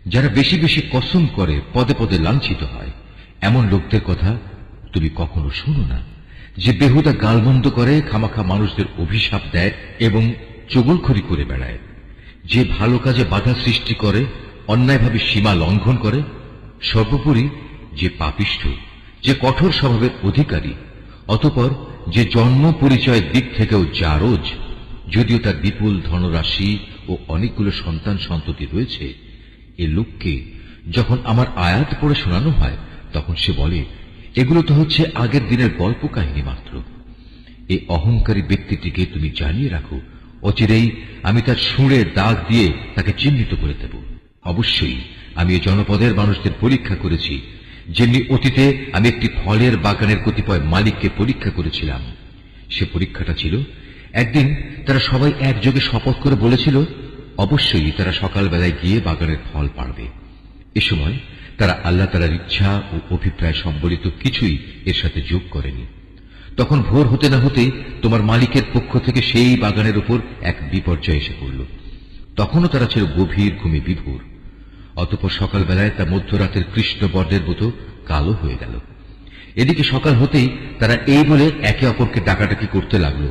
যারা বেশি বেশি কসম করে পদে পদে লাঞ্ছিত হয়, এমন লোকদের কথা তুমি কখনো শোনো না, যে বেহুদা গালমন্দ করে, খামাখা মানুষদের অভিশাপ দেয় এবং চগলখড়ি করে বেড়ায়, যে ভালো কাজে বাধা সৃষ্টি করে, অন্যায়ভাবে সীমা লঙ্ঘন করে, সর্বোপরি যে পাপিষ্ঠ, যে কঠোর স্বভাবের অধিকারী, অতঃপর যে জন্ম পরিচয়ের দিক থেকেও জারজ, যদিও তার বিপুল ধনরাশি ও অনেকগুলো সন্তান সন্ততি রয়েছে, এ লোককে যখন আমার আয়াত পড়ে শোনানো হয় তখন সে বলে, এগুলো তো হচ্ছে আগের দিনের গল্প কাহিনী মাত্র। এই অহংকারী ব্যক্তিটিকে তুমি জানিয়ে রাখো, অচিরেই আমি তার সুঁড়ে দাগ দিয়ে তাকে চিহ্নিত করে দেব। অবশ্যই আমি এই জনপদের মানুষদের পরীক্ষা করেছি, যেমনি অতীতে আমি একটি ফলের বাগানের কতিপয় মালিককে পরীক্ষা করেছিলাম। সে পরীক্ষাটা ছিল, একদিন তারা সবাই একযোগে শপথ করে বলেছিল, অবশ্যই তারা সকালবেলায় গিয়ে বাগানের ফল পাড়বে। এ সময় তারা আল্লাহ তাআলার ইচ্ছা ও অভিপ্রায় সম্বলিত কিছুই এর সাথে যোগ করেনি। তখন ভোর হতে না হতেই তোমার মালিকের পক্ষ থেকে সেই বাগানের উপর এক বিপর্যয় এসে পড়ল। তখনও তারা ছিল গভীর ঘুমে বিভোর। অতঃপর সকালবেলায় তা মধ্যরাতের কৃষ্ণ বর্ণের মতো কালো হয়ে গেল। এদিকে সকাল হতেই তারা এই বলে একে অপরকে ডাকাডাকি করতে লাগলো,